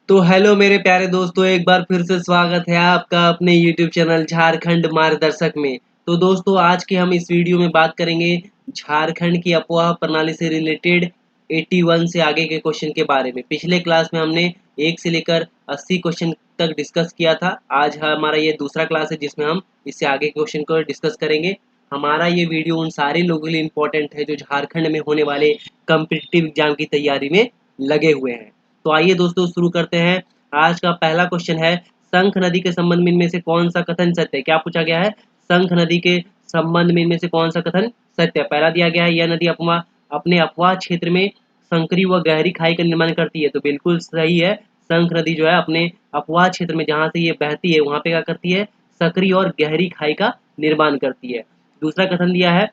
तो हेलो मेरे प्यारे दोस्तों, एक बार फिर से स्वागत है आपका अपने YouTube चैनल झारखंड मार्गदर्शक में। तो दोस्तों, आज के हम इस वीडियो में बात करेंगे झारखंड की अफवाह प्रणाली से रिलेटेड 81 से आगे के क्वेश्चन के बारे में। पिछले क्लास में हमने 1 से लेकर 80 क्वेश्चन तक डिस्कस किया था। आज हमारा ये दूसरा क्लास है जिसमें हम इससे आगे के क्वेश्चन को डिस्कस करेंगे। हमारा ये वीडियो उन सारे लोगों के लिए इम्पोर्टेंट है जो झारखंड में होने वाले कॉम्पिटिटिव एग्जाम की तैयारी में लगे हुए हैं। तो आइए दोस्तों, शुरू करते हैं। आज का पहला क्वेश्चन है, शंख नदी के संबंध में इनमें से कौन सा कथन सत्य है। क्या पूछा गया है? शंख नदी के संबंध में इनमें से कौन सा कथन सत्य है। पहला दिया गया है, यह नदी अपने अफवाह क्षेत्र में संकरी व गहरी खाई का निर्माण करती है। तो बिल्कुल सही है। शंख नदी जो है अपने अफवाह क्षेत्र में जहाँ से ये बहती है वहाँ पे क्या करती है? सकरी और गहरी खाई का निर्माण करती है। दूसरा कथन दिया है,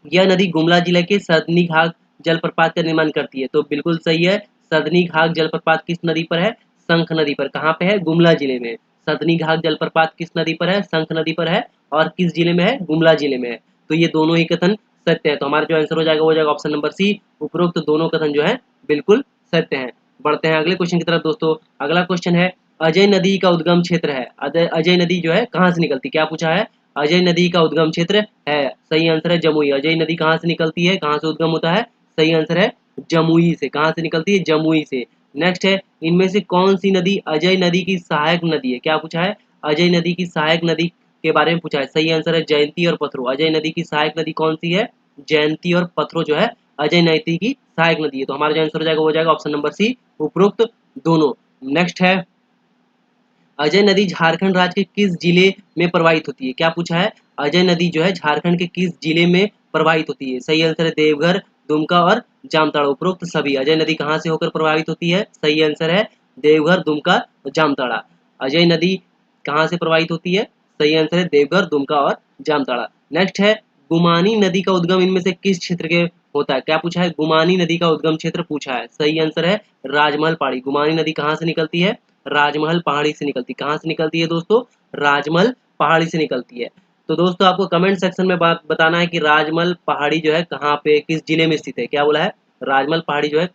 यह नदी गुमला जिले के सदनी घाट जलप्रपात का निर्माण करती है। तो बिल्कुल सही है। सदनी घाट जलप्रपात किस नदी पर है? शंख नदी पर। कहाँ पे है? गुमला जिले में। सदनी घाट जलप्रपात किस नदी पर है? शंख नदी पर है। और किस जिले में है? गुमला जिले में है। तो ये दोनों ही कथन सत्य है। तो हमारा जो आंसर हो जाएगा वो हो जाएगा ऑप्शन नंबर सी। उपरोक्त दोनों कथन जो है बिल्कुल सत्य है। बढ़ते हैं अगले क्वेश्चन की तरफ दोस्तों। अगला क्वेश्चन है, अजय नदी का उद्गम क्षेत्र है। अजय नदी जो है कहाँ से निकलती? क्या पूछा है? अजय नदी का उद्गम क्षेत्र है। सही आंसर है जमुई। अजय नदी कहाँ से निकलती है? कहाँ से उद्गम होता है? सही आंसर है जमुई से। कहाँ से निकलती है? जमुई से। नेक्स्ट है, इनमें से कौन सी नदी अजय नदी की सहायक नदी है? क्या पूछा है? अजय नदी की सहायक नदी के बारे में पूछा है। सही आंसर है जयंती और पथरो। अजय नदी की सहायक नदी कौन सी है? जयंती और पथरो जो है अजय नदी की सहायक नदी है। तो हमारा जो आंसर हो जाएगा वो हो जाएगा ऑप्शन नंबर सी, उपरोक्त दोनों। नेक्स्ट है, अजय नदी झारखंड राज्य के किस जिले में प्रवाहित होती है? क्या पूछा है? अजय नदी जो है झारखंड के किस जिले में प्रवाहित होती है? सही आंसर है देवघर, दुमका और जामताड़ा। उपरोक्त सभी। अजय नदी कहाँ से होकर प्रवाहित होती है? सही आंसर है देवघर, दुमका और जामताड़ा। अजय नदी कहाँ से प्रवाहित होती है? सही आंसर है देवघर, दुमका और जामताड़ा। नेक्स्ट है, गुमानी नदी का उद्गम इनमें से किस क्षेत्र के होता है? क्या पूछा है? गुमानी नदी का उद्गम क्षेत्र पूछा है। सही आंसर है राजमहल पहाड़ी। गुमानी नदी कहाँ से निकलती है? राजमहल पहाड़ी से निकलती। कहाँ से निकलती है दोस्तों? राजमहल पहाड़ी से निकलती है। तो दोस्तों, आपको कमेंट सेक्शन में बात बताना है कि राजमहल पहाड़ी जो है कहाँ पे, किस जिले में स्थित है। क्या बोला है? राजमहल पहाड़ी जो है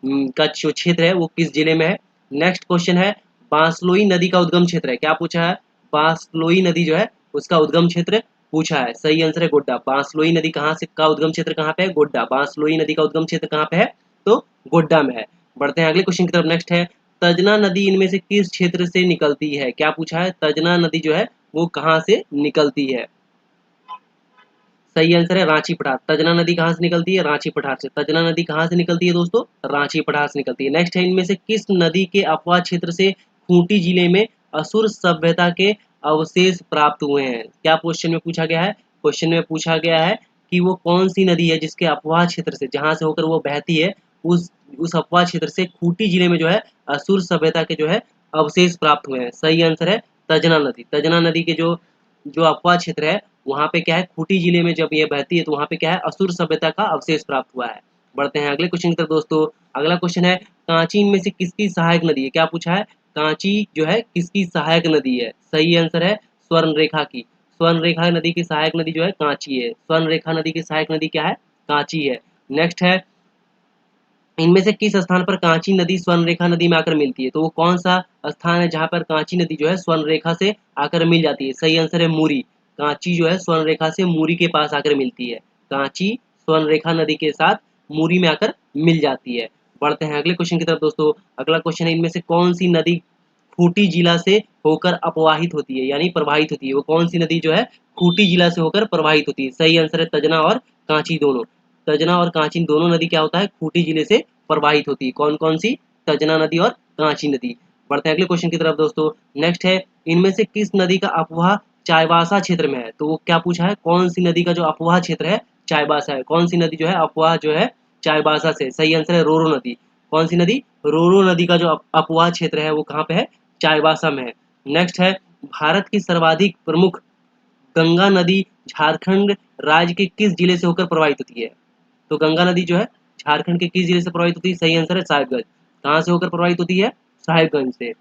का जो क्षेत्र है वो किस जिले में है। नेक्स्ट क्वेश्चन है, बांसलोई नदी का उद्गम क्षेत्र है। क्या पूछा है? बांसलोई नदी जो है उसका उद्गम क्षेत्र पूछा है। सही आंसर है गोड्डा। बांसलोई नदी कहाँ से का उद्गम क्षेत्र कहाँ पे है? गोड्डा। बांसलोई नदी का उद्गम क्षेत्र कहाँ पे है? तो गोड्डा में है। बढ़ते हैं अगले क्वेश्चन की तरफ। नेक्स्ट है, तजना नदी इनमें से किस क्षेत्र से निकलती है? क्या पूछा है? तजना नदी जो है वो कहाँ से निकलती है? सही आंसर है रांची पठार। तजना नदी कहाँ से निकलती है? रांची पठार से। तजना नदी कहाँ से निकलती है दोस्तों? रांची पठार से निकलती है। नेक्स्ट है, इनमें से किस नदी के अफवाह क्षेत्र से खूंटी जिले में असुर सभ्यता के अवशेष प्राप्त हुए हैं? क्या क्वेश्चन में पूछा गया है? क्वेश्चन में पूछा गया है कि वो कौन सी नदी है जिसके अफवाह क्षेत्र से, जहां से होकर वो बहती है, उस अफवाह क्षेत्र से खूंटी जिले में जो है असुर सभ्यता के जो है अवशेष प्राप्त हुए हैं। सही आंसर है तजना नदी। तजना नदी के जो जो अफवाह क्षेत्र है वहाँ पे क्या है, खूंटी जिले में जब ये बहती है तो वहाँ पे क्या है, असुर सभ्यता का अवशेष प्राप्त हुआ है। बढ़ते हैं अगले क्वेश्चन की तरफ दोस्तों। अगला क्वेश्चन है, कांची इनमें से किसकी सहायक नदी है? क्या पूछा है? कांची जो है किसकी सहायक नदी है? सही आंसर है स्वर्ण रेखा की। स्वर्ण रेखा नदी की सहायक नदी जो है कांची है। स्वर्ण रेखा नदी की सहायक नदी क्या है? कांची है। नेक्स्ट है, इनमें से किस स्थान पर कांची नदी स्वर्ण रेखा नदी में आकर मिलती है? तो वो कौन सा स्थान है जहां पर कांची नदी जो है स्वर्ण रेखा से आकर मिल जाती है? सही आंसर है मूरी। कांची जो है स्वर्ण रेखा से मूरी के पास आकर मिलती है। कांची स्वर्ण रेखा नदी के साथ मूरी में आकर मिल जाती है। बढ़ते हैं अगले क्वेश्चन की तरफ दोस्तों। अगला क्वेश्चन है, इनमें से कौन सी नदी खूंटी जिला से होकर अपवाहित होती है, यानी प्रवाहित होती है? वो कौन सी नदी जो है खूंटी जिला से होकर प्रवाहित होती है? सही आंसर है तजना और कांची दोनों। तजना और कांची दोनों नदी क्या होता है, खूंटी जिले से प्रवाहित होती है। कौन कौन सी? तजना नदी और कांची नदी। बढ़ते हैं अगले क्वेश्चन की तरफ दोस्तों। नेक्स्ट है, इनमें से किस नदी का अफवाह चाईबासा क्षेत्र में है? तो वो क्या पूछा है? कौन सी नदी का जो अफवाह क्षेत्र है चाईबासा है? कौन सी नदी जो है अफवाह जो है चाईबासा से? सही आंसर है रोरो नदी। कौन सी नदी? रोरो नदी का जो अफवाह क्षेत्र है वो कहाँ पे है? चाईबासा में है। नेक्स्ट है, भारत की सर्वाधिक प्रमुख गंगा नदी झारखंड राज्य के किस जिले से होकर प्रवाहित होती है? तो गंगा नदी जो है झारखंड के किस जिले से प्रवाहित होती है? सही आंसर है साहिबगंज। कहाँ से होकर प्रवाहित होती है? साहिबगंज से।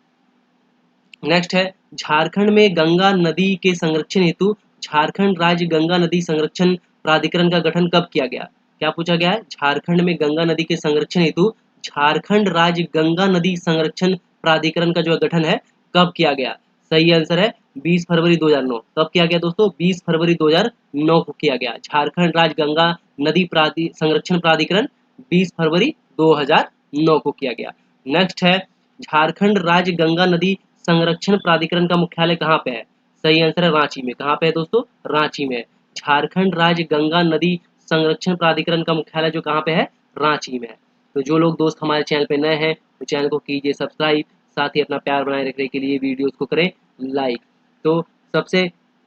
नेक्स्ट है, झारखंड में गंगा नदी के संरक्षण हेतु झारखंड राज्य गंगा नदी संरक्षण प्राधिकरण का गठन कब किया गया? क्या पूछा गया है? झारखंड में गंगा नदी के संरक्षण हेतु झारखंड राज्य गंगा नदी संरक्षण प्राधिकरण का जो गठन है कब किया गया? सही आंसर है 20 फरवरी 2009। कब किया गया दोस्तों? 20 फरवरी 2009 को किया गया। झारखंड राज्य गंगा नदी संरक्षण प्राधिकरण 20 फरवरी 2009 को किया गया। नेक्स्ट है झारखंड राज्य गंगा नदी संरक्षण प्राधिकरण का मुख्यालय कहाँ पे है? सही आंसर है रांची में। कहाँ पे है दोस्तों? रांची में। झारखंड राज्य गंगा नदी संरक्षण प्राधिकरण का मुख्यालय जो कहाँ पे है? रांची में है। तो जो लोग दोस्त हमारे चैनल पे नए हैं तो चैनल को कीजिए सब्सक्राइब, साथ ही अपना प्यार बनाए रखने के लिए वीडियोस को करें लाइक। तो सबसे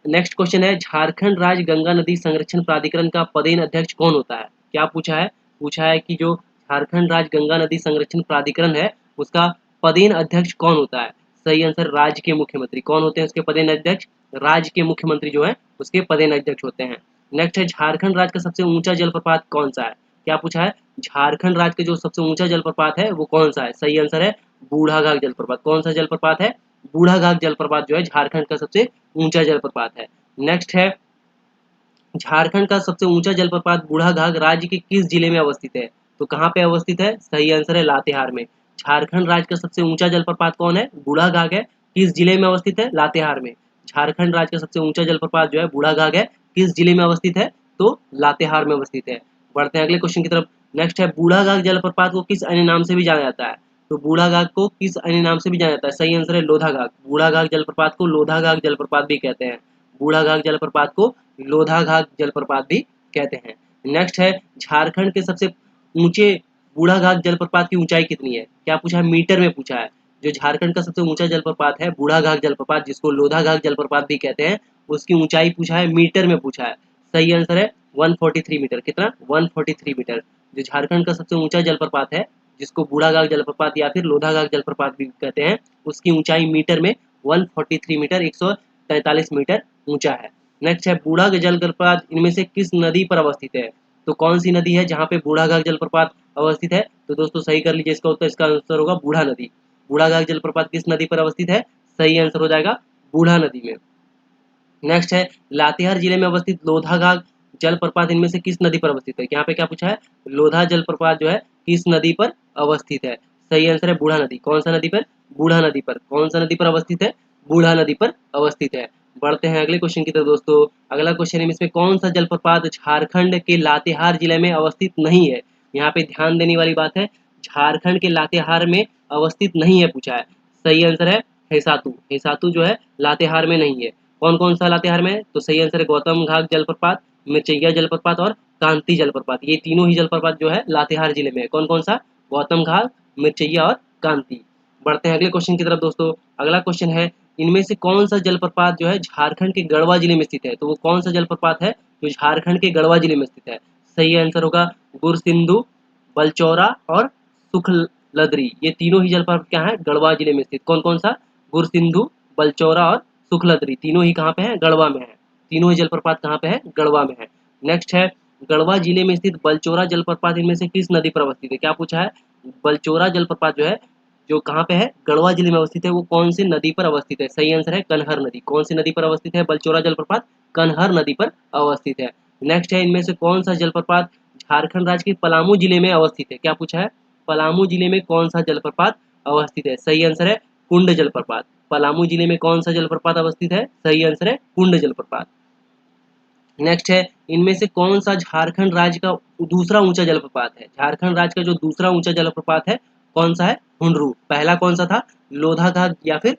नेक्स्ट क्वेश्चन है झारखंड राज्य गंगा नदी संरक्षण प्राधिकरण का पदेन अध्यक्ष कौन होता है? क्या पूछा है? पूछा है कि जो झारखंड राज्य गंगा नदी संरक्षण प्राधिकरण है उसका पदेन अध्यक्ष कौन होता है? सही आंसर राज्य के मुख्यमंत्री। कौन होते हैं उसके पदेन अध्यक्ष? राज्य के मुख्यमंत्री जो है उसके पदेन अध्यक्ष होते हैं। नेक्स्ट है झारखंड राज्य का सबसे ऊंचा जलप्रपात कौन सा है? क्या पूछा है? झारखंड राज्य का जो सबसे ऊंचा जलप्रपात है वो कौन सा है? सही आंसर है बूढ़ाघाघ जलप्रपात। कौन सा जलप्रपात है? बूढ़ाघाघ जलप्रपात जो है झारखंड का सबसे ऊंचा जलप्रपात है। नेक्स्ट है झारखंड का सबसे ऊंचा जलप्रपात बूढ़ाघाघ राज्य के किस जिले में अवस्थित है? तो कहाँ पे अवस्थित है? सही आंसर है लातेहार में। झारखंड राज्य का सबसे ऊंचा जलप्रपात कौन है? बूढ़ाघाघ है। किस जिले में अवस्थित है? लातेहार में। झारखंड राज्य का सबसे ऊंचा जलप्रपात जो है बूढ़ाघाघ है। किस जिले में अवस्थित है? तो लातेहार में अवस्थित है। बढ़ते हैं अगले क्वेश्चन की तरफ। नेक्स्ट है बूढ़ाघाघ जलप्रपात को किस अन्य नाम से भी जाना जाता है? तो बूढ़ाघाघ को किस अन्य नाम से भी जाना जाता है? सही आंसर है लोधाघाघ। बूढ़ाघाघ जलप्रपात को लोधाघाघ जलप्रपात भी कहते हैं। बूढ़ाघाघ जलप्रपात को लोधाघाघ जलप्रपात भी कहते हैं। नेक्स्ट है झारखंड के सबसे ऊंचे बूढ़ाघाघ जलप्रपात की ऊंचाई कितनी है? क्या पूछा है? मीटर में पूछा है। जो झारखंड का सबसे ऊंचा जलप्रपात है बूढ़ाघाघ जलप्रपात, जिसको लोधाघाघ जलप्रपात भी कहते हैं, उसकी ऊंचाई पूछा है, मीटर में पूछा है। सही आंसर है 143 मीटर। कितना? 143 मीटर। जो झारखंड का सबसे ऊंचा जलप्रपात है जिसको बूढ़ाघाघ जलप्रपात या फिर लोधाघाघ जलप्रपात भी कहते हैं, उसकी ऊंचाई मीटर में 143 मीटर 143 मीटर ऊंचा है। नेक्स्ट है बूढ़ाघाघ जलप्रपात इनमें से किस नदी पर अवस्थित है? तो कौन सी नदी है जहाँ पे बूढ़ाघाघ जलप्रपात अवस्थित है? तो दोस्तों सही कर लीजिए इसका उत्तर। इसका आंसर होगा बूढ़ा नदी। बूढ़ाघाघ जलप्रपात किस नदी पर अवस्थित है? सही आंसर हो जाएगा बूढ़ा नदी में। नेक्स्ट है लातेहार जिले में अवस्थित लोधाघाघ जलप्रपात इनमें से किस नदी पर अवस्थित है? यहाँ पे क्या पूछा है? लोधा जलप्रपात जो है किस नदी पर अवस्थित है? सही आंसर है बूढ़ा नदी। कौन सा नदी पर? बूढ़ा नदी पर। कौन सा नदी पर अवस्थित है? बूढ़ा नदी पर अवस्थित है। बढ़ते हैं अगले क्वेश्चन की तरफ दोस्तों। अगला क्वेश्चन है इसमें कौन सा जलप्रपात झारखंड के लातेहार जिले में अवस्थित नहीं है? यहाँ पे ध्यान देने वाली बात है, झारखंड के लातेहार में अवस्थित नहीं है पूछा है। सही आंसर है हेसातु। हेसातु जो है लातेहार में नहीं है। कौन कौन सा लातेहार में है? तो सही आंसर है गौतम घाट जलप्रपात, मिर्चैया जलप्रपात और कांति जलप्रपात। ये तीनों ही जलप्रपात जो है लातेहार जिले में है। कौन कौन सा? गौतम घाट, मिर्चैया और कांति। बढ़ते हैं अगले क्वेश्चन की तरफ दोस्तों। अगला क्वेश्चन है इनमें से कौन सा जलप्रपात जो है झारखंड के गढ़वा जिले में स्थित है? तो वो कौन सा जलप्रपात है जो झारखंड के गढ़वा जिले में स्थित है? सही आंसर होगा गुरसिंधु, बलचौरा और सुखलदरी। ये तीनों ही जलप्रपात क्या है? गढ़वा जिले में स्थित। कौन कौन सा? गुरसिंधु, बलचौरा और सुखलदरी। तीनों ही कहाँ पे है? गढ़वा में है। तीनों ही जलप्रपात कहाँ पे है? गढ़वा में है। नेक्स्ट है गढ़वा जिले में स्थित बलचौरा जलप्रपात इनमें से किस नदी पर अवस्थित है? क्या पूछा है? बलचौरा जलप्रपात जो है जो कहाँ पे है? गढ़वा जिले में अवस्थित है, वो कौन सी नदी पर अवस्थित है? सही आंसर है कनहर नदी। कौन सी नदी पर अवस्थित है बलचौरा जलप्रपात? कनहर नदी पर अवस्थित है। नेक्स्ट है इनमें से कौन सा जलप्रपात झारखंड राज्य के पलामू जिले में अवस्थित है? क्या पूछा है? पलामू जिले में कौन सा जलप्रपात अवस्थित है? सही आंसर है कुंड जलप्रपात। पलामू जिले में कौन सा जलप्रपात अवस्थित है? सही आंसर है कुंड जलप्रपात। नेक्स्ट है इनमें से कौन सा झारखंड राज्य का दूसरा ऊंचा जलप्रपात है? झारखंड राज्य का जो दूसरा ऊंचा जलप्रपात है कौन सा है? हुंडरू। पहला कौन सा था? लोधाघाघ या फिर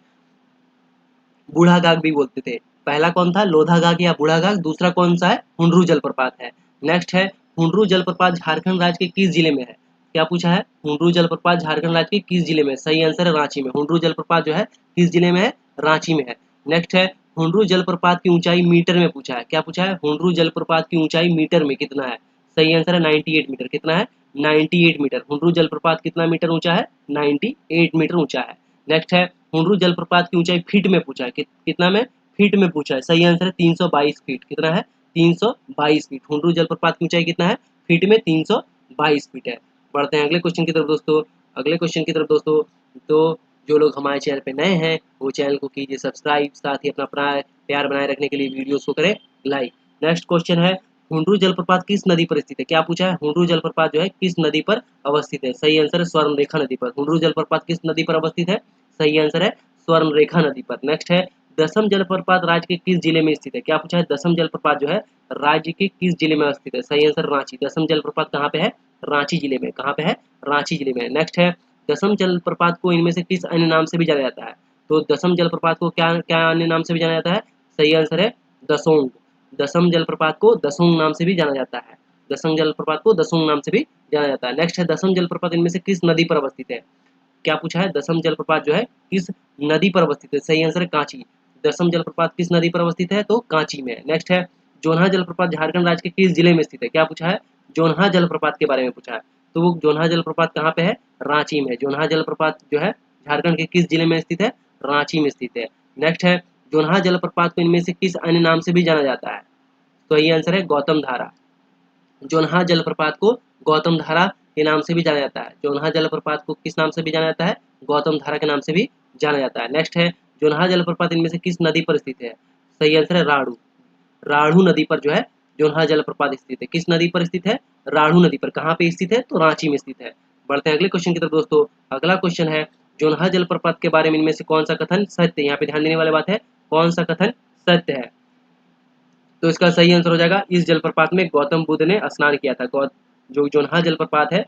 बूढ़ाघाघ भी बोलते थे। पहला कौन था? लोधाघाघ या बूढ़ाघाघ। दूसरा कौन सा है? हुंडरू जलप्रपात है। नेक्स्ट है हुंडरू जलप्रपात झारखंड राज्य के किस जिले में है? क्या पूछा है? हुंडरू जलप्रपात झारखंड राज्य के किस जिले में? सही आंसर है रांची में। हुंडरू जलप्रपात जो है किस जिले में है? रांची में है। नेक्स्ट है हुंडरू जलप्रपात की ऊंचाई मीटर में पूछा है। क्या पूछा है? हुंडरू जलप्रपात की ऊंचाई मीटर में कितना है? सही आंसर है 98 मीटर। कितना है? 98 मीटर। हुंडरू जलप्रपात कितना मीटर ऊंचा है? 98 मीटर ऊंचा है। नेक्स्ट है हुंडरू जलप्रपात की ऊंचाई फीट में पूछा है। कितना में? फीट में पूछा है। सही आंसर है 322 फीट। कितना है? 322 फीट। हुंडरू जलप्रपात की ऊंचाई कितना है? फीट में 322 फीट है। बढ़ते हैं अगले क्वेश्चन की तरफ दोस्तों। अगले क्वेश्चन की तरफ दोस्तों तो जो लोग हमारे चैनल पे नए हैं वो चैनल को कीजिए सब्सक्राइब, साथ ही अपना प्यार बनाए रखने के लिए वीडियोस को करें लाइक। नेक्स्ट क्वेश्चन है हुंड्रू जलप्रपात किस नदी पर स्थित है? क्या पूछा है? हुंड्रू जलप्रपात जो है किस नदी पर अवस्थित है? सही आंसर है स्वर्णरेखा नदी पर। हुंड्रू जलप्रपात किस नदी पर अवस्थित है? सही आंसर है स्वर्णरेखा नदी पर। नेक्स्ट है दसम जलप्रपात राज्य के किस जिले में स्थित है? क्या पूछा है? दसम जलप्रपात जो है राज्य के किस जिले में स्थित है? सही आंसर रांची। दसम जलप्रपात कहाँ पे है? रांची जिले में। कहाँ पे है? रांची जिले में। नेक्स्ट है दसम जलप्रपात को इनमें से किस अन्य नाम से भी जाना जाता है? तो दसम जलप्रपात को क्या क्या अन्य नाम से भी जाना जाता है? सही आंसर है दसोंग। दसम जलप्रपात को दसोंग नाम से भी जाना जाता है। दसम जलप्रपात को दसोंग नाम से भी जाना जाता है। नेक्स्ट है दसम जलप्रपात इनमें से किस नदी पर अवस्थित है? क्या पूछा है? दसम जलप्रपात जो है किस नदी पर अवस्थित है? सही आंसर है कांची। दसम जलप्रपात किस नदी पर अवस्थित है? तो कांची में। नेक्स्ट है जोन्हा जलप्रपात झारखंड राज्य के किस जिले में स्थित है? क्या पूछा है? जोन्हा जलप्रपात के बारे में पूछा है। तो वो जोन्हा जलप्रपात कहाँ पे है? रांची में। जोन्हा जलप्रपात जो है झारखंड के किस जिले में स्थित है? रांची में स्थित है। नेक्स्ट है जोन्हा जलप्रपात को इनमें से किस अन्य नाम से भी जाना जाता है? तो ये आंसर है गौतम धारा। जोन्हा जलप्रपात को गौतम धारा के नाम से भी जाना जाता है। जोन्हा जलप्रपात को किस नाम से भी जाना जाता है? गौतम धारा के नाम से भी जाना जाता है। नेक्स्ट है जोन्हा जलप्रपात इनमें से किस नदी पर स्थित है? सही आंसर है राढ़ू। राढ़ू नदी पर जो है जोन्हा जलप्रपात स्थित है। किस नदी पर स्थित है? राढ़ू नदी पर। कहाँ पे स्थित है? तो रांची में स्थित है। बढ़ते हैं अगले क्वेश्चन की तरफ दोस्तों। अगला क्वेश्चन है जोन्हा जलप्रपात के बारे में इनमें से कौन सा कथन सत्य है? यहाँ पे ध्यान देने वाली बात है, कौन सा कथन सत्य है? तो इसका सही आंसर हो जाएगा इस जलप्रपात में गौतम बुद्ध ने स्नान किया था। जो जोन्हा जलप्रपात है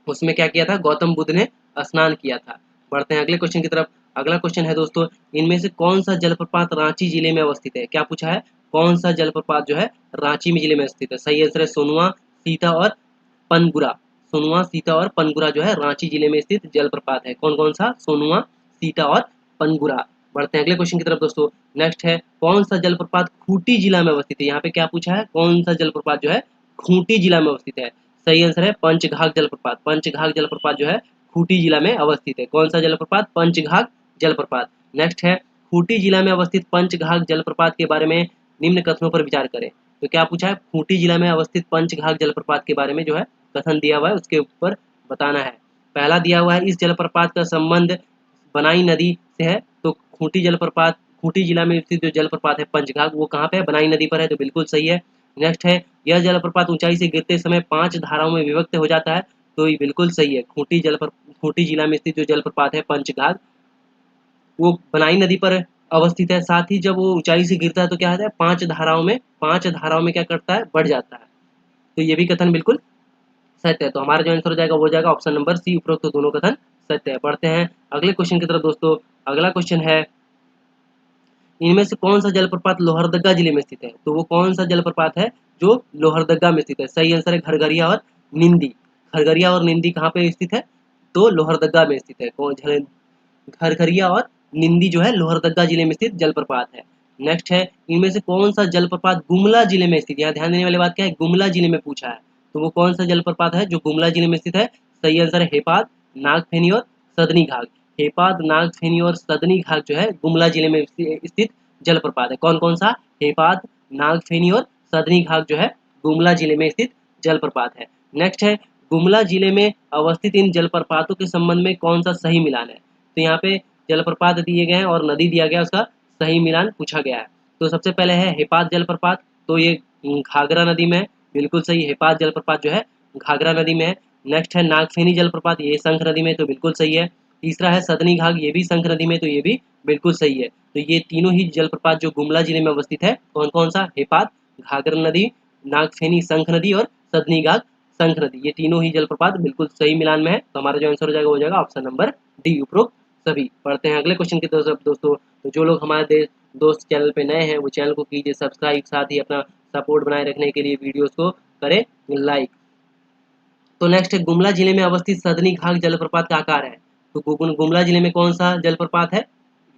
उसमें क्या किया था? गौतम बुद्ध ने स्नान किया था। बढ़ते हैं अगले क्वेश्चन की तरफ। अगला क्वेश्चन है दोस्तों इनमें से कौन सा जलप्रपात रांची जिले में अवस्थित है? क्या पूछा है? कौन सा जलप्रपात जो है रांची में जिले में स्थित है? सही आंसर है सोनुआ, सीता और पनगुरा। सोनुआ, सीता और पनगुरा जो है रांची जिले में स्थित जलप्रपात है। कौन कौन सा? सोनुआ, सीता और पनगुरा। बढ़ते हैं अगले क्वेश्चन की तरफ दोस्तों। नेक्स्ट है कौन सा जलप्रपात खूंटी जिला में अवस्थित है? यहाँ पे क्या पूछा है? कौन सा जलप्रपात जो है खूंटी जिला में अवस्थित है? सही आंसर है पंचघाघ जलप्रपात। पंचघाघ जलप्रपात जो है खूंटी जिला में अवस्थित है। कौन सा जलप्रपात? पंचघाघ जलप्रपात। नेक्स्ट है खूंटी जिला में अवस्थित पंचघाघ जलप्रपात के बारे में निम्न कथनों पर विचार करें। तो क्या पूछा है? खूंटी जिला में अवस्थित पंचघाघ जलप्रपात के बारे में जो है कथन दिया हुआ है उसके ऊपर बताना है। पहला दिया हुआ है इस जलप्रपात का संबंध बनाई नदी से है। तो खूंटी जलप्रपात, खूंटी जिला में स्थित जो जलप्रपात है पंचघाघ वो कहाँ पे है? बनाई नदी पर है। तो बिल्कुल सही है। नेक्स्ट है यह जलप्रपात ऊंचाई से गिरते समय 5 धाराओं में विभक्त हो जाता है। तो ये बिल्कुल सही है। खूंटी जिला में स्थित जो जलप्रपात है पंचघाघ वो बनाई नदी पर अवस्थित है। साथ ही जब वो ऊंचाई से गिरता है तो क्या होता है? 5 धाराओं में क्या करता है? बढ़ जाता है। तो ये भी कथन बिल्कुल सत्य है। तो हमारा जो आंसर हो जाएगा वो हो जाएगा ऑप्शन नंबर सी, उपरोक्त तो दोनों कथन सत्य है। बढ़ते हैं अगले क्वेश्चन की तरफ दोस्तों। अगला क्वेश्चन है इनमें से कौन सा जलप्रपात लोहरदगा जिले में स्थित है? तो वो कौन सा जलप्रपात है जो लोहरदगा में स्थित है? सही आंसर है घरघरिया और निंदी। घरघरिया और निंदी कहाँ पे स्थित है? तो लोहरदगा में स्थित है। घरघरिया और निंदी जो है लोहरदगा जिले में स्थित जलप्रपात है। नेक्स्ट है इनमें से कौन सा जलप्रपात गुमला जिले में स्थित है? यहाँ ध्यान देने वाली बात क्या है? गुमला जिले में पूछा है। तो वो कौन सा जलप्रपात है जो गुमला जिले में स्थित है? सही आंसर है हेपाद, नागफेनी और सदनी घाट। हेपाद, नागफेनी और सदनी घाट जो है गुमला जिले में स्थित जलप्रपात है। कौन कौन सा? हेपाद, नागफेनी और सदनी घाट जो है गुमला जिले में स्थित जलप्रपात है। नेक्स्ट है गुमला जिले में अवस्थित इन जलप्रपातों के संबंध में कौन सा सही मिलान है? तो यहाँ पे जलप्रपात दिए गए हैं और नदी दिया गया, उसका सही मिलान पूछा गया है। तो सबसे पहले है हेपाद जलप्रपात, तो ये घाघरा नदी में है। बिल्कुल सही, हेपाद जलप्रपात जो है घाघरा नदी में है। नेक्स्ट है नागफेनी जलप्रपात, ये शंख नदी में, तो बिल्कुल सही है। तीसरा है सदनी घाघ, ये भी शंख नदी में, तो ये भी बिल्कुल सही है। तो ये तीनों ही जलप्रपात जो गुमला जिले में अवस्थित है, कौन कौन सा? हेपाद, घाघरा नदी, नागफेनी शंख नदी और सदनी घाघ शंख नदी, ये तीनों ही जलप्रपात बिल्कुल सही मिलान में है। तो हमारा जो आंसर हो जाएगा वो हो जाएगा ऑप्शन नंबर डी, उपरोक्त सभी। पढ़ते हैं अगले क्वेश्चन की तरफ दोस्तों। तो जो लोग हमारे दोस्त चैनल पे नए हैं वो चैनल को कीजिए सब्सक्राइब, साथ ही अपना सपोर्ट बनाए रखने के लिए वीडियोस को करें लाइक। तो नेक्स्ट है गुमला जिले में अवस्थित सदनी घाघ जलप्रपात का आकार है। तो गुमला जिले में कौन सा जलप्रपात है?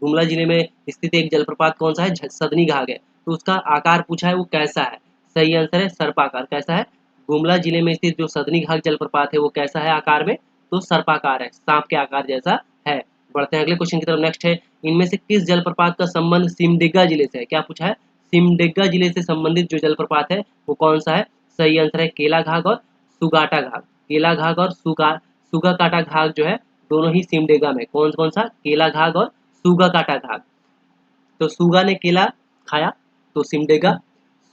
गुमला जिले में स्थित एक जलप्रपात कौन सा है? सदनी घाघ है। तो उसका आकार पूछा है वो कैसा है? सही आंसर है सर्पाकार। कैसा है? गुमला जिले में स्थित जो सदनी घाघ जलप्रपात है वो कैसा है आकार में? तो सर्पाकार है, सांप के आकार जैसा है। बढ़ते हैं अगले क्वेश्चन की तरफ। नेक्स्ट है इनमें से किस जलप्रपात का संबंध सिमडेगा जिले से है? क्या पूछा है? सिमडेगा जिले से संबंधित जो जलप्रपात है वो कौन सा है? सही आंसर है केला घाघ और सुगाटा घाघ। केला घाघ और सुगा काटा घाघ जो है दोनों ही सिमडेगा में। कौन कौन सा? केला घाघ और सुगा काटा घाघ। तो सुगा ने केला खाया तो सिमडेगा,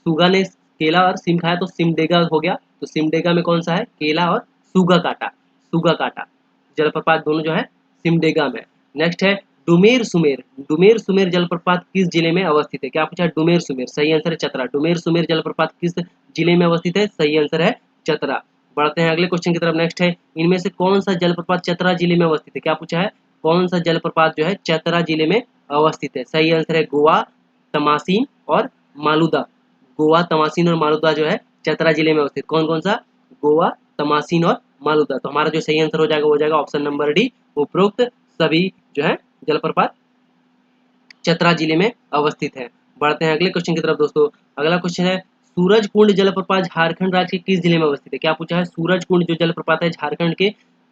सुगा ने केला और सिम खाया तो सिमडेगा हो गया। तो सिमडेगा में कौन सा है, केला और सूगा काटा, सूगा काटा जलप्रपात दोनों जो है सिमडेगा में। नेक्स्ट है डुमेर सुमेर। डुमेर सुमेर जलप्रपात किस जिले में अवस्थित है, क्या पूछा है, डुमेर सुमेर, सही आंसर है चतरा। डुमेर सुमेर जलप्रपात किस जिले में अवस्थित है, सही आंसर है चतरा। बढ़ते हैं अगले क्वेश्चन की तरफ। नेक्स्ट है इनमें से कौन सा जलप्रपात चतरा जिले में अवस्थित है, क्या पूछा है, कौन सा जलप्रपात जो है चतरा जिले में अवस्थित है, सही आंसर है गोवा, तमासीन और मालूदा। गोवा, तमासीन और मालूदा जो है चतरा जिले में अवस्थित। कौन कौन सा, गोवा, तमासीन और मालूदा। तो हमारा जो सही आंसर हो जाएगा वो हो जाएगा ऑप्शन नंबर डी, उपरोक्त सभी जो है जलप्रपात चतरा जिले में अवस्थित है। बढ़ते हैं अगले क्वेश्चन की तरफ दोस्तों। अगला क्वेश्चन है सूरज कुंड जलप्रपात झारखंड राज्य के किस जिले में अवस्थित है, क्या पूछा है, सूरज कुंड जो जलप्रपात है झारखंड के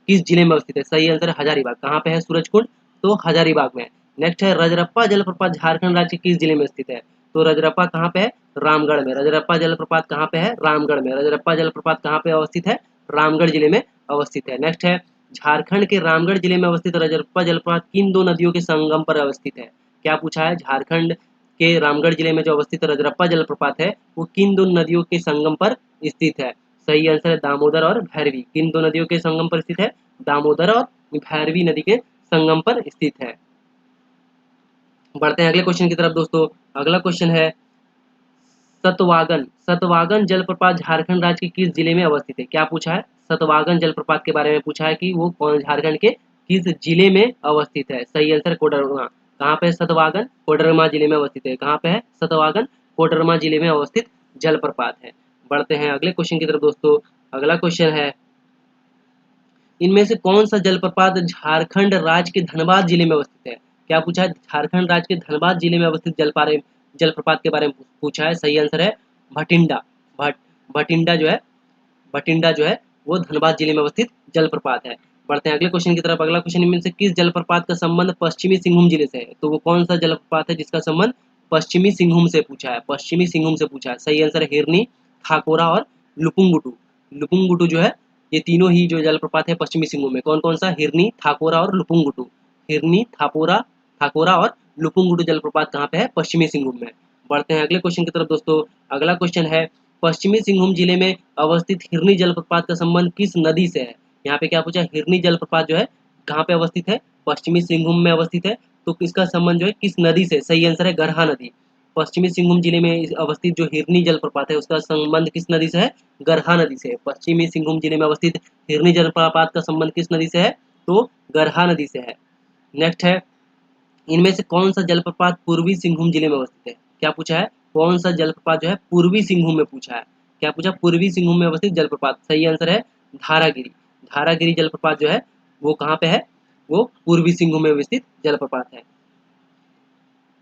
किस जिले में अवस्थित है, सही आंसर है हजारीबाग। कहाँ पे है सूरज कुंड, तो हजारीबाग में। नेक्स्ट है रजरप्पा जलप्रपात झारखंड राज्य के किस जिले में स्थित है, तो रजरप्पा कहाँ पे है, रामगढ़ में। रजरप्पा जलप्रपात कहाँ पे है, रामगढ़ में। रजरप्पा जलप्रपात कहाँ पे अवस्थित है, रामगढ़ जिले में अवस्थित है। नेक्स्ट है झारखंड के रामगढ़ जिले में अवस्थित रजरप्पा जलप्रपात किन दो नदियों के संगम पर अवस्थित है, क्या पूछा है, झारखंड के रामगढ़ जिले में जो अवस्थित रजरप्पा जलप्रपात है वो किन दो नदियों के संगम पर स्थित है, सही आंसर है दामोदर और भैरवी। किन दो नदियों के संगम पर स्थित है, दामोदर और भैरवी नदी के संगम पर स्थित है। बढ़ते हैं अगले क्वेश्चन की तरफ दोस्तों। अगला क्वेश्चन है सतवागन। सतवागन जलप्रपात झारखंड राज्य के किस जिले में अवस्थित है, क्या पूछा है, सतवागन जलप्रपात के बारे में पूछा है कि वो कौन झारखंड के किस जिले में अवस्थित है, सही आंसर कोडरमा। कहाँ पे है सतवागन, कोडरमा जिले में अवस्थित है। कहाँ पे है सतवागन, कोडरमा जिले में अवस्थित जलप्रपात है। बढ़ते हैं अगले क्वेश्चन की तरफ दोस्तों। अगला क्वेश्चन है इनमें से कौन सा जलप्रपात झारखंड राज्य के धनबाद जिले में अवस्थित है, क्या पूछा है, झारखंड राज्य के धनबाद जिले में अवस्थित जलप्रपात के बारे में पूछा है, सही आंसर है भटिंडा। भटिंडा जो है, भटिंडा जो है वो धनबाद जिले में अवस्थित जलप्रपात है। बढ़ते हैं अगले क्वेश्चन की तरफ। अगला क्वेश्चन इनमें से किस जलप्रपात का संबंध पश्चिमी सिंहभूम जिले से है, तो वो कौन सा जलप्रपात है जिसका संबंध पश्चिमी सिंहभूम से पूछा है, पश्चिमी सिंहभूम से पूछा है, सही आंसर है हिरनी, खाकोरा और लुपुंगुटू। लुपुंगुटू जो है ये तीनों ही जो जलप्रपात है पश्चिमी सिंहभूम में, कौन कौन सा, हिरनी, थाकोरा और लुपुंगुटू। हिरनी, थाकोरा और लुपुंगुटू जलप्रपात कहाँ पे है, पश्चिमी सिंहभूम में। बढ़ते हैं अगले क्वेश्चन की तरफ दोस्तों। अगला क्वेश्चन है पश्चिमी सिंहभूम जिले में अवस्थित हिरनी जलप्रपात का संबंध किस नदी से है, यहाँ पे क्या पूछा, हिरनी जलप्रपात जो है कहाँ पे अवस्थित है, पश्चिमी सिंहभूम में अवस्थित है। तो इसका संबंध जो है किस नदी से, सही आंसर है गरहा नदी। पश्चिमी सिंहभूम जिले में अवस्थित जो हिरनी जलप्रपात है उसका संबंध किस नदी से है, गरहा नदी से। पश्चिमी सिंहभूम जिले में अवस्थित हिरनी जलप्रपात का संबंध किस नदी से है, तो गरहा नदी से है। नेक्स्ट है इनमें से कौन सा जलप्रपात पूर्वी सिंहभूम जिले में अवस्थित है, क्या पूछा है, कौन सा जलप्रपात जो है पूर्वी सिंहभूम में पूछा है, क्या पूछा, पूर्वी सिंहभूम में अवस्थित जलप्रपात, सही आंसर है धारागिरी। धारागिरी जलप्रपात जो है वो कहाँ पे है, वो पूर्वी सिंहभूम में अवस्थित जलप्रपात है।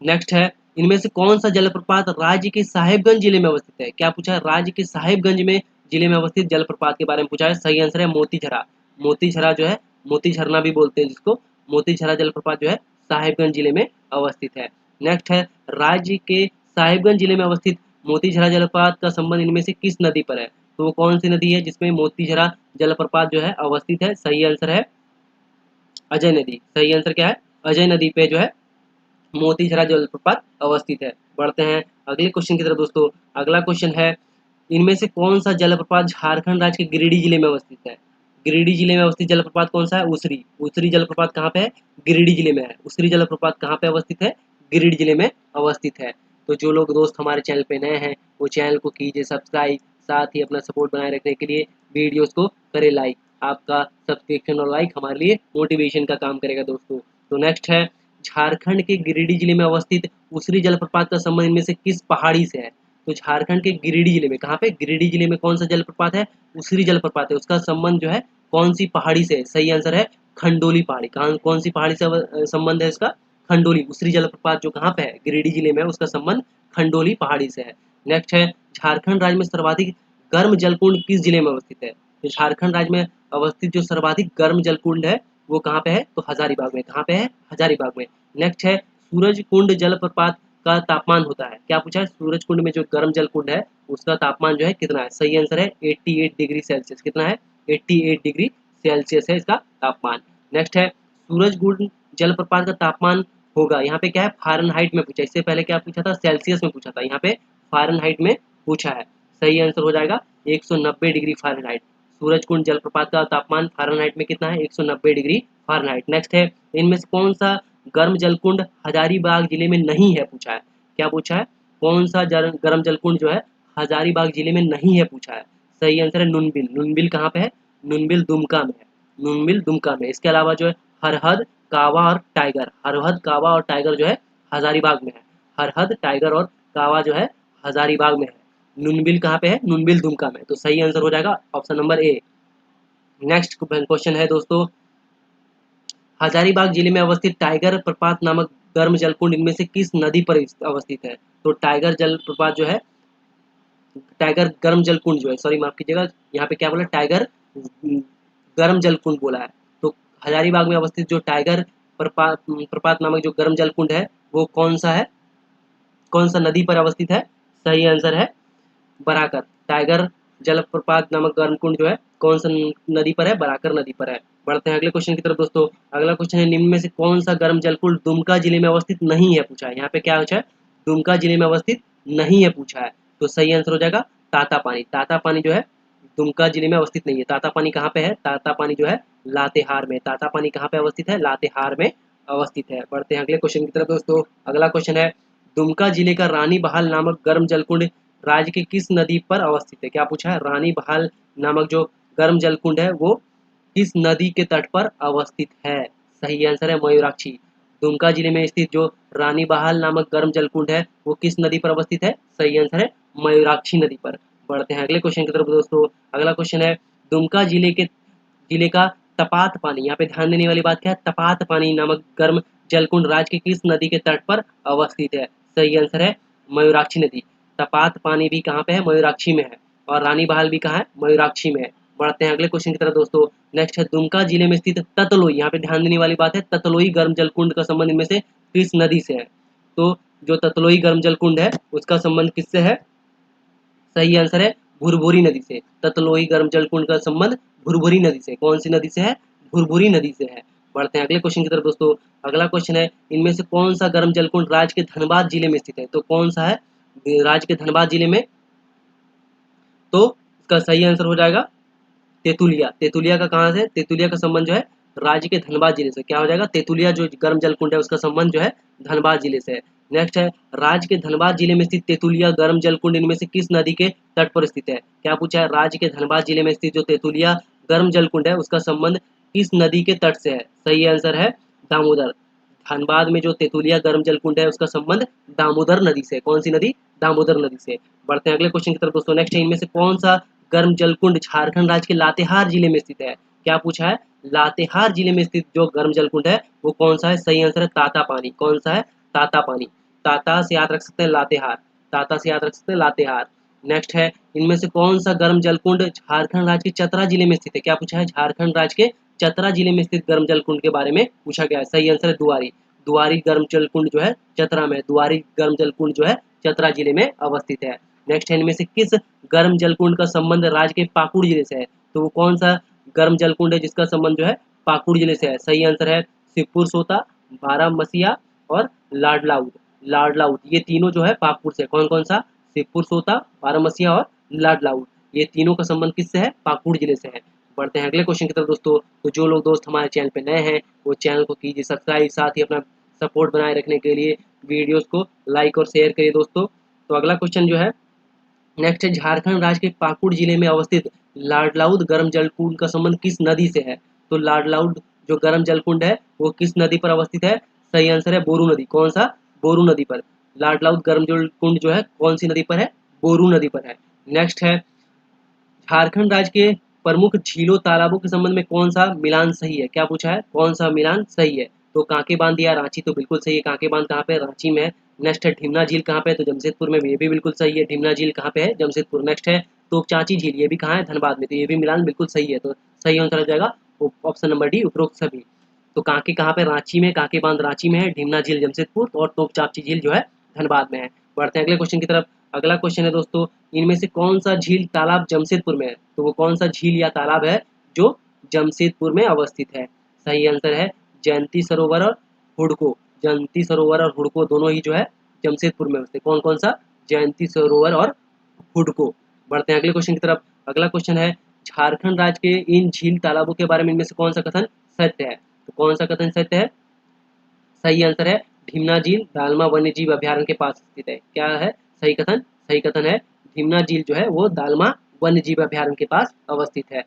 नेक्स्ट है इनमें से कौन सा जलप्रपात राज्य के साहिबगंज जिले में अवस्थित है, क्या पूछा है, राज्य के साहिबगंज में जिले में अवस्थित जलप्रपात के बारे में पूछा है, सही आंसर है मोतीझरा। मोतीझरा जो है, मोती झरना भी बोलते हैं जिसको, मोतीझरा जलप्रपात जो है साहिबगंज जिले में अवस्थित है। नेक्स्ट है राज्य के साहिबगंज जिले में अवस्थित मोतीझरा जलप्रपात का संबंध इनमें से किस नदी पर है, तो वो कौन सी नदी है जिसमें मोतीझरा जलप्रपात जो है अवस्थित है, सही आंसर है अजय नदी। सही आंसर क्या है, अजय नदी पे जो है मोतीझरा जलप्रपात अवस्थित है। बढ़ते हैं अगले क्वेश्चन की तरफ दोस्तों। अगला क्वेश्चन है इनमें से कौन सा जलप्रपात झारखंड राज्य के गिरिडीह जिले में अवस्थित है, गिरिडीह जिले में अवस्थित जलप्रपात कौन सा है, उसरी। उसरी जलप्रपात कहाँ पे है, गिरिडीह जिले में है। उसरी जलप्रपात कहाँ पे अवस्थित है, गिरिडीह जिले में अवस्थित है। तो जो लोग दोस्त हमारे चैनल पे नए हैं वो चैनल को कीजिए सब्सक्राइब, साथ ही अपना सपोर्ट बनाए रखने के लिए वीडियोस को करें लाइक। आपका सब्सक्रिप्शन और लाइक हमारे लिए मोटिवेशन का काम करेगा दोस्तों। तो नेक्स्ट है झारखंड के गिरिडीह जिले में अवस्थित उसरी जलप्रपात का संबंध इनमें से किस पहाड़ी से है, तो झारखंड के गिरिडीह जिले में, कहाँ पे, गिरिडीह जिले में कौन सा जलप्रपात है, उसरी जलप्रपात है, उसका संबंध जो है कौन सी पहाड़ी से है, सही आंसर है खंडोली पहाड़ी। कौन सी पहाड़ी से संबंध है इसका, खंडोली। उसरी जलप्रपात जो कहाँ पे है, गिरिडीह जिले में, उसका संबंध खंडोली पहाड़ी से है। नेक्स्ट है झारखंड राज्य में सर्वाधिक गर्म जलकुंड किस जिले में अवस्थित है, तो झारखंड राज्य में अवस्थित जो सर्वाधिक गर्म जलकुंड है वो कहाँ पे है, तो हजारीबाग में। कहाँ पे है, हजारीबाग में। नेक्स्ट है सूरज कुंड जलप्रपात का तापमान होता है, क्या पूछा है, सूरज कुंड में जो गर्म जल कुंड है उसका तापमान जो है कितना है, सही आंसर है 88 डिग्री सेल्सियस। कितना है, 88 डिग्री सेल्सियस है इसका तापमान। नेक्स्ट है सूरज कुंड जलप्रपात का तापमान होगा, यहाँ पे क्या है, फारेनहाइट में पूछा। इससे पहले क्या पूछा था, सेल्सियस में पूछा था, यहाँ पे फारेनहाइट में पूछा है। सही आंसर हो जाएगा 190 डिग्री फ़ारेनहाइट। सूरजकुंड जलप्रपात का तापमान फ़ारेनहाइट में कितना है? 190 डिग्री फ़ारेनहाइट। नेक्स्ट है, इनमें से कौन सा गर्म जलकुंड हजारीबाग जिले में नहीं है पूछा है। क्या पूछा है? कौन सा गर्म जलकुंड जो है हजारीबाग जिले में नहीं है पूछा है। सही आंसर है नुनबिल। नुनबिल कहाँ पे है? नुनबिल दुमका में है। नुनबिल दुमका में। इसके अलावा जो है हरहद, कावा और टाइगर, हरहद, कावा और टाइगर जो है हजारीबाग में है। हरहद, टाइगर और कावा जो है हजारीबाग में है। नुनबिल कहाँ पे है? नुनबिल दुमका में। तो सही आंसर हो जाएगा option number A. Next question है दोस्तों, हजारीबाग जिले में अवस्थित टाइगर प्रपात नामक गर्म जलकुंड इनमें से किस नदी पर अवस्थित है? तो टाइगर जल प्रपात जो है, टाइगर गर्म जलकुंड जो है, सॉरी माफ कीजिएगा, यहाँ पे क्या बोला? टाइगर गर्म जलकुंड बोला है। तो हजारीबाग में अवस्थित जो टाइगर प्रपात नामक जो गर्म जलकुंड है वो कौन सा है? कौन सा नदी पर अवस्थित है? सही आंसर है बराकर। टाइगर जलप्रपात नामक गर्म कुंड जो है कौन सा नदी पर है? बराकर नदी पर है। बढ़ते हैं अगले क्वेश्चन की तरफ दोस्तों। अगला क्वेश्चन है, निम्न में से कौन सा गर्म जलकुंड दुमका जिले में अवस्थित नहीं है पूछा है। यहाँ पे क्या पूछा है? दुमका जिले में अवस्थित नहीं है पूछा है। तो सही आंसर हो जाएगा ताता पानी। ताता पानी जो है दुमका जिले में अवस्थित नहीं है। ताता पानी कहाँ पे है? ताता पानी जो है लातेहार में। ताता पानी कहाँ पे अवस्थित है? लातेहार में अवस्थित है। बढ़ते हैं अगले क्वेश्चन की तरफ दोस्तों। अगला क्वेश्चन है, दुमका जिले का रानी बहाल नामक गर्म जलकुंड राज्य की किस नदी पर अवस्थित है? क्या पूछा है? रानी बहाल नामक जो गर्म जलकुंड है वो किस नदी के तट पर अवस्थित है? सही आंसर है मयूराक्षी। दुमका जिले में स्थित जो रानी बहाल नामक गर्म जलकुंड है वो किस नदी पर अवस्थित है? सही आंसर है मयूराक्षी नदी पर। बढ़ते हैं अगले क्वेश्चन की तरफ दोस्तों। अगला क्वेश्चन है, दुमका जिले का तपात पानी, यहाँ पे ध्यान देने वाली बात क्या है? तपात पानी नामक गर्म जलकुंड राज्य की किस नदी के तट पर अवस्थित है? सही आंसर है मयूराक्षी नदी। तपात पानी भी कहाँ पे है? मयूराक्षी में है। और रानी बहाल भी कहाँ है? मयूराक्षी में है। बढ़ते हैं अगले क्वेश्चन की तरफ दोस्तों। नेक्स्ट है, दुमका जिले में स्थित ततलोई, यहाँ पे ध्यान देने वाली बात है, ततलोई गर्म जलकुंड का संबंध इनमें से किस नदी से है? तो जो ततलोई गर्म जलकुंड है उसका संबंध किससे है? सही आंसर है भुरभुरी नदी से। ततलोई गर्म जलकुंड का संबंध भुरभुरी नदी से। कौन सी नदी से है? भुरभुरी नदी से है। बढ़ते हैं अगले क्वेश्चन की तरफ दोस्तों। अगला क्वेश्चन है, इनमें से कौन सा गर्म जलकुंड राज्य के धनबाद जिले में स्थित है? तो कौन सा है राज्य के धनबाद जिले में? तो इसका सही आंसर हो जाएगा तेतुलिया। तेतुलिया का कहाँ से? तेतुलिया का संबंध जो है राज्य के धनबाद जिले से। क्या हो जाएगा? तेतुलिया जो गर्म जलकुंड है उसका संबंध जो है धनबाद जिले से है। नेक्स्ट है, राज्य के धनबाद जिले में स्थित तेतुलिया गर्म जलकुंड इनमें से किस नदी के तट पर स्थित है? क्या पूछा है? राज्य के धनबाद जिले में स्थित जो तेतुलिया गर्म जलकुंड है उसका संबंध किस नदी के तट से है? सही आंसर है दामोदर। धनबाद में जो तेतुलिया गर्म जलकुंड है उसका संबंध दामोदर नदी से। कौन सी नदी? दामोदर नदी से। बढ़ते हैं अगले क्वेश्चन की तरफ दोस्तों। नेक्स्ट है, इनमें से कौन सा गर्म जलकुंड झारखंड राज्य के लातेहार जिले में स्थित है? क्या पूछा है? लातेहार जिले में स्थित जो गर्म जलकुंड है वो कौन सा है? सही आंसर है ताता पानी। कौन सा है? ताता पानी। ताता से याद रख सकते हैं लातेहार, ताता से याद रख सकते हैं लातेहार। नेक्स्ट है, इनमें से कौन सा गर्म जलकुंड झारखंड राज्य के चतरा जिले में स्थित है? क्या पूछा है? झारखंड राज्य के चतरा जिले में स्थित गर्म जलकुंड के बारे में पूछा गया है। सही आंसर है दुआरी। दुआरी गर्म जलकुंड जो है चतरा में, दुआरी गर्म जलकुंड जो है चतरा जिले में अवस्थित है। नेक्स्ट है, इनमें से किस गर्म जलकुंड का संबंध राज्य के पाकुड़ जिले से है? तो वो कौन सा गर्म जलकुंड है जिसका संबंध जो है पाकुड़ जिले से है? सही आंसर है शिवपुर सोता, बारामसिया और लाडलाउद। लाडलाउद ये तीनों जो है पाकुड़ से। कौन कौन सा? शिवपुर सोता, बारामसिया और लाडलाउद। ये तीनों का संबंध किससे है? पाकुड़ जिले से है। बढ़ते हैं अगले क्वेश्चन की तरफ दोस्तों। तो जो लोग दोस्त हमारे चैनल पे नए हैं वो चैनल को कीजिए सब्सक्राइब, साथ ही अपना सपोर्ट बनाए रखने के लिए वीडियोस को लाइक और शेयर करिए दोस्तों। तो अगला क्वेश्चन जो है नेक्स्ट है, झारखंड राज्य के पाकुड़ जिले में अवस्थित लाडलाउद गर्म जलकुंड का संबंध किस नदी से है? तो लाडलाउद जो गर्म जलकुंड है वो किस नदी पर अवस्थित है? सही आंसर है बोरू नदी। कौन सा? बोरू नदी पर। लाडलाउद गर्म जलकुंड जो है कौन सी नदी पर है? बोरू नदी पर है। नेक्स्ट है, झारखंड राज्य के प्रमुख झीलों तालाबों के संबंध में कौन सा मिलान सही है? क्या पूछा है? कौन सा मिलान सही है? तो कांके बांध या रांची, तो बिल्कुल सही है। कांके बांध कहाँ पे? रांची में है। नेक्स्ट है, ढिमना झील कहाँ पे है? तो जमशेदपुर में। ये भी बिल्कुल सही है। ढिमना झील कहाँ पे है? जमशेदपुर। नेक्स्ट है, तोपचांची झील, ये भी कहाँ है? धनबाद में। तो ये भी मिलान बिल्कुल सही है। तो सही आंसर हो जाएगा ऑप्शन नंबर डी, उपरोक्त सभी। तो कांके कहाँ पे? रांची में। कांके बांध रांची में है। ढिमना झील जमशेदपुर और तोपचांची झील जो है धनबाद में है। बढ़ते हैं अगले क्वेश्चन की तरफ। अगला क्वेश्चन है दोस्तों, इनमें से कौन सा झील तालाब जमशेदपुर में है? तो वो कौन सा झील या तालाब है जो जमशेदपुर में अवस्थित है? सही आंसर है जयंती सरोवर और हुडको। जयंती सरोवर और हुडको दोनों ही जो है जमशेदपुर में अवस्थित। कौन कौन सा? जयंती सरोवर और हुडको। बढ़ते हैं अगले क्वेश्चन की तरफ। अगला क्वेश्चन है झारखंड राज्य के इन झील तालाबों के बारे में इनमें से कौन सा कथन सत्य है? तो कौन सा कथन सत्य है? सही आंसर है ढीमना झील दालमा वन्य जीव अभ्यारण्य के पास स्थित है। क्या है सही कथन? सही कथन है ढीमना झील जो है वो दालमा वन्य जीव अभ्यारण्य के पास अवस्थित है।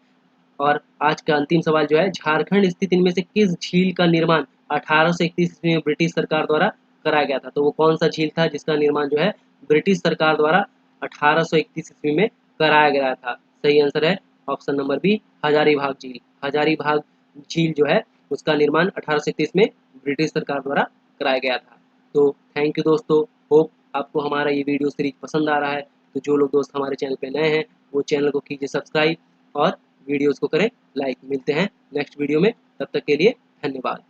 और आज का अंतिम सवाल जो है झारखंड स्थित इनमें से किस झील का निर्माण 1831 ईस्वी में ब्रिटिश सरकार द्वारा कराया गया था? तो वो कौन सा झील था जिसका निर्माण जो है ब्रिटिश सरकार द्वारा 1831 ईस्वी में कराया गया था? सही आंसर है ऑप्शन नंबर बी हजारीबाग झील। हजारीबाग झील जो है उसका निर्माण 1831 में ब्रिटिश सरकार द्वारा कराया गया था। तो थैंक यू दोस्तों, होप आपको हमारा ये वीडियो सीरीज पसंद आ रहा है। तो जो लोग दोस्त हमारे चैनल पे नए हैं वो चैनल को कीजिए सब्सक्राइब और वीडियोस को करें लाइक। मिलते हैं नेक्स्ट वीडियो में, तब तक के लिए धन्यवाद।